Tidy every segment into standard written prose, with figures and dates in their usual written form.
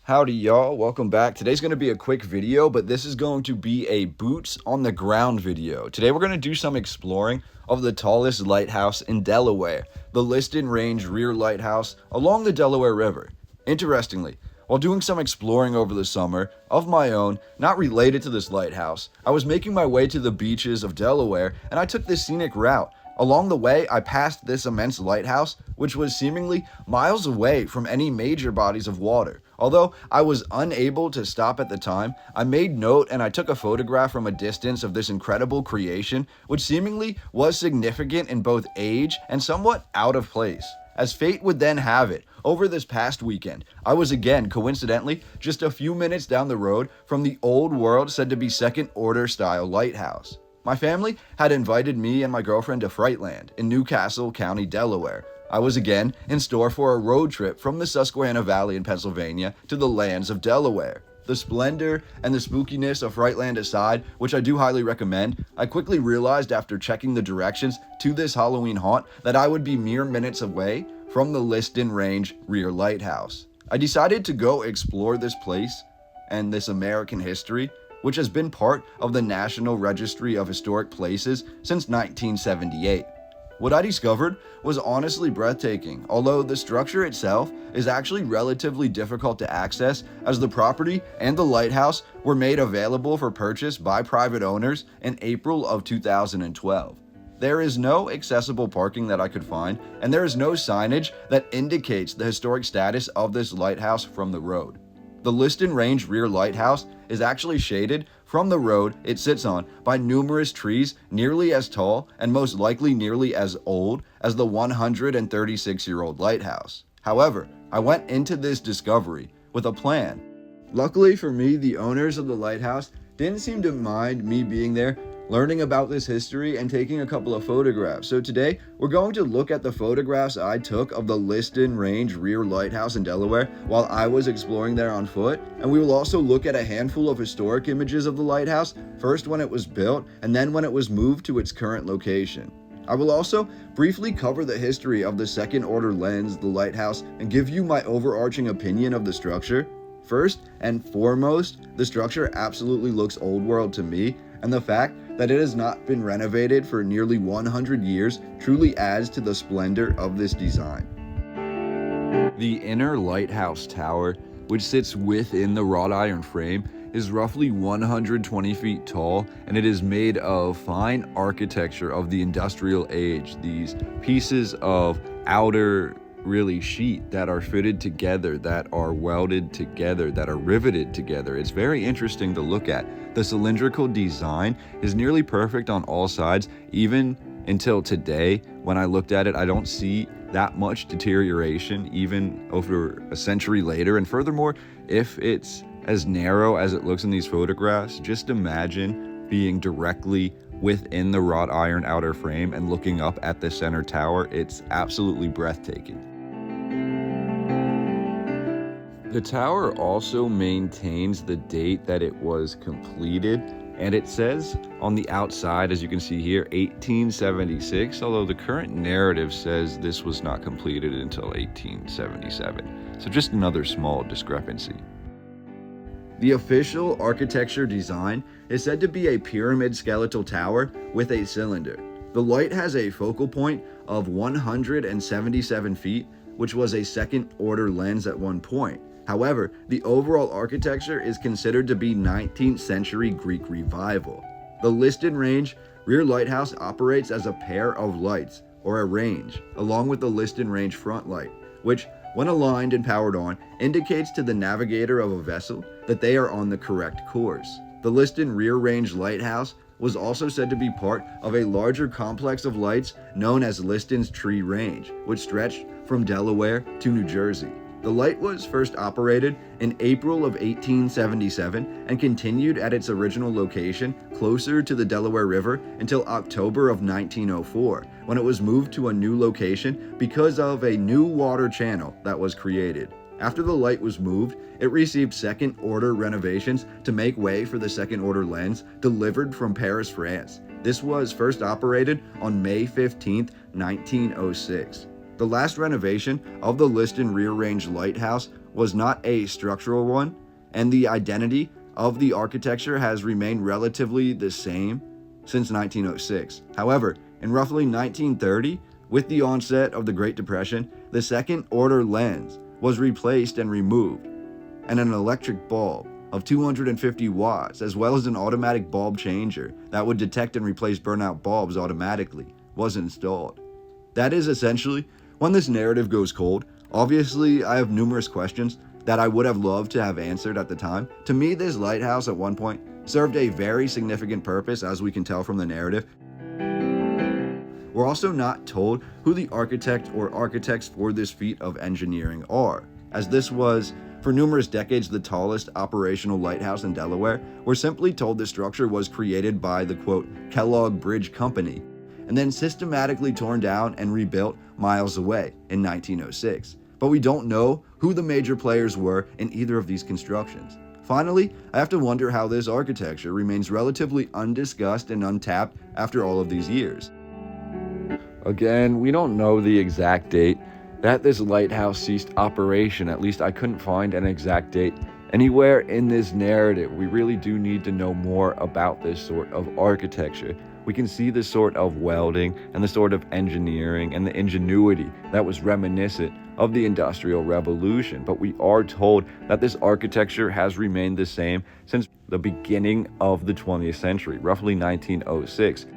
Howdy y'all, welcome back. Today's going to be a quick video, but this is going to be a boots on the ground video. Today we're going to do some exploring of the tallest lighthouse in Delaware, the Liston Range Rear Lighthouse along the Delaware River. Interestingly, while doing some exploring over the summer of my own, not related to this lighthouse, I was making my way to the beaches of Delaware and I took this scenic route. Along the way, I passed this immense lighthouse, which was seemingly miles away from any major bodies of water. Although I was unable to stop at the time, I made note and I took a photograph from a distance of this incredible creation, which seemingly was significant in both age and somewhat out of place. As fate would then have it, over this past weekend, I was again, coincidentally, just a few minutes down the road from the old world said to be second order style lighthouse. My family had invited me and my girlfriend to Frightland in Newcastle County, Delaware. I was again in store for a road trip from the Susquehanna Valley in Pennsylvania to the lands of Delaware. The splendor and the spookiness of Frightland aside, which I do highly recommend, I quickly realized after checking the directions to this Halloween haunt that I would be mere minutes away from the Liston Range Rear Lighthouse. I decided to go explore this place and this American history, which has been part of the National Registry of Historic Places since 1978. What I discovered was honestly breathtaking, although the structure itself is actually relatively difficult to access as the property and the lighthouse were made available for purchase by private owners in April of 2012. There is no accessible parking that I could find, and there is no signage that indicates the historic status of this lighthouse from the road. The Liston Range Rear Lighthouse is actually shaded from the road it sits on by numerous trees nearly as tall and most likely nearly as old as the 136-year-old lighthouse. However, I went into this discovery with a plan. Luckily for me, the owners of the lighthouse didn't seem to mind me being there, learning about this history and taking a couple of photographs. So today, we're going to look at the photographs I took of the Liston Range Rear Lighthouse in Delaware while I was exploring there on foot, and we will also look at a handful of historic images of the lighthouse, first when it was built and then when it was moved to its current location. I will also briefly cover the history of the second order lens, the lighthouse, and give you my overarching opinion of the structure. First and foremost, the structure absolutely looks old world to me, and the fact that it has not been renovated for nearly 100 years truly adds to the splendor of this design. The inner lighthouse tower, which sits within the wrought iron frame, is roughly 120 feet tall, and it is made of fine architecture of the industrial age. These pieces of outer sheet that are fitted together, that are welded together, that are riveted together. It's very interesting to look at. The cylindrical design is nearly perfect on all sides. Even until today, when I looked at it, I don't see that much deterioration even over a century later. And furthermore, if it's as narrow as it looks in these photographs, just imagine being directly within the wrought iron outer frame and looking up at the center tower. It's absolutely breathtaking. The tower also maintains the date that it was completed, and it says on the outside, as you can see here, 1876, although the current narrative says this was not completed until 1877. So just another small discrepancy. The official architecture design is said to be a pyramid skeletal tower with a cylinder. The light has a focal point of 177 feet, which was a second order lens at one point. However, the overall architecture is considered to be 19th century Greek revival. The Liston Range Rear Lighthouse operates as a pair of lights, or a range, along with the Liston Range front light, which, when aligned and powered on, indicates to the navigator of a vessel that they are on the correct course. The Liston Rear Range Lighthouse was also said to be part of a larger complex of lights known as Liston's Tree Range, which stretched from Delaware to New Jersey. The light was first operated in April of 1877 and continued at its original location closer to the Delaware River until October of 1904, when it was moved to a new location because of a new water channel that was created. After the light was moved, it received second-order renovations to make way for the second-order lens delivered from Paris, France. This was first operated on May 15, 1906. The last renovation of the Liston Rear Range Lighthouse was not a structural one, and the identity of the architecture has remained relatively the same since 1906. However, in roughly 1930, with the onset of the Great Depression, the second order lens was replaced and removed, and an electric bulb of 250 watts, as well as an automatic bulb changer that would detect and replace burnout bulbs automatically, was installed. That is essentially when this narrative goes cold. Obviously, I have numerous questions that I would have loved to have answered at the time. To me, this lighthouse at one point served a very significant purpose, as we can tell from the narrative. We're also not told who the architect or architects for this feat of engineering are, as this was, for numerous decades, the tallest operational lighthouse in Delaware. We're simply told the structure was created by the, quote, Kellogg Bridge Company, and then systematically torn down and rebuilt miles away in 1906. But we don't know who the major players were in either of these constructions. Finally, I have to wonder how this architecture remains relatively undiscussed and untapped after all of these years. Again, we don't know the exact date that this lighthouse ceased operation. At least I couldn't find an exact date anywhere in this narrative. We really do need to know more about this sort of architecture. We can see the sort of welding and the sort of engineering and the ingenuity that was reminiscent of the Industrial Revolution, but we are told that this architecture has remained the same since the beginning of the 20th century, roughly 1906.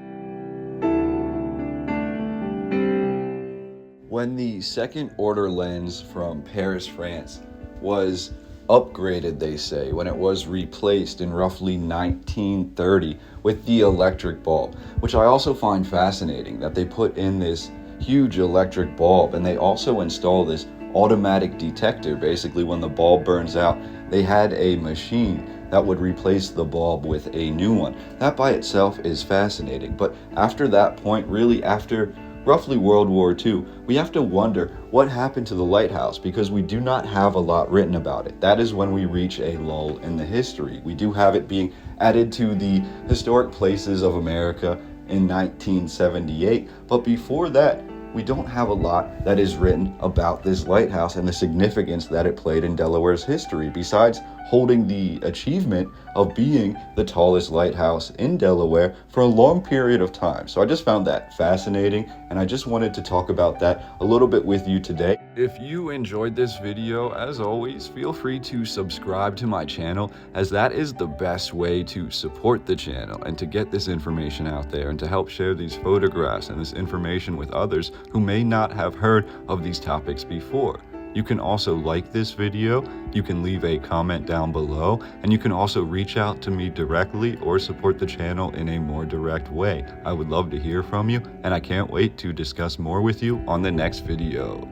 When the second order lens from Paris, France was upgraded, they say, when it was replaced in roughly 1930 with the electric bulb, which I also find fascinating that they put in this huge electric bulb, and they also install this automatic detector. Basically, when the bulb burns out, they had a machine that would replace the bulb with a new one. That by itself is fascinating. But after that point, really after roughly World War II, we have to wonder what happened to the lighthouse, because we do not have a lot written about it. That is when we reach a lull in the history. We do have it being added to the Historic Places of America in 1978, but before that, we don't have a lot that is written about this lighthouse and the significance that it played in Delaware's history, besides holding the achievement of being the tallest lighthouse in Delaware for a long period of time. So I just found that fascinating, and I just wanted to talk about that a little bit with you today. If you enjoyed this video, as always, feel free to subscribe to my channel, as that is the best way to support the channel and to get this information out there and to help share these photographs and this information with others who may not have heard of these topics before. You can also like this video, you can leave a comment down below, and you can also reach out to me directly or support the channel in a more direct way. I would love to hear from you, and I can't wait to discuss more with you on the next video.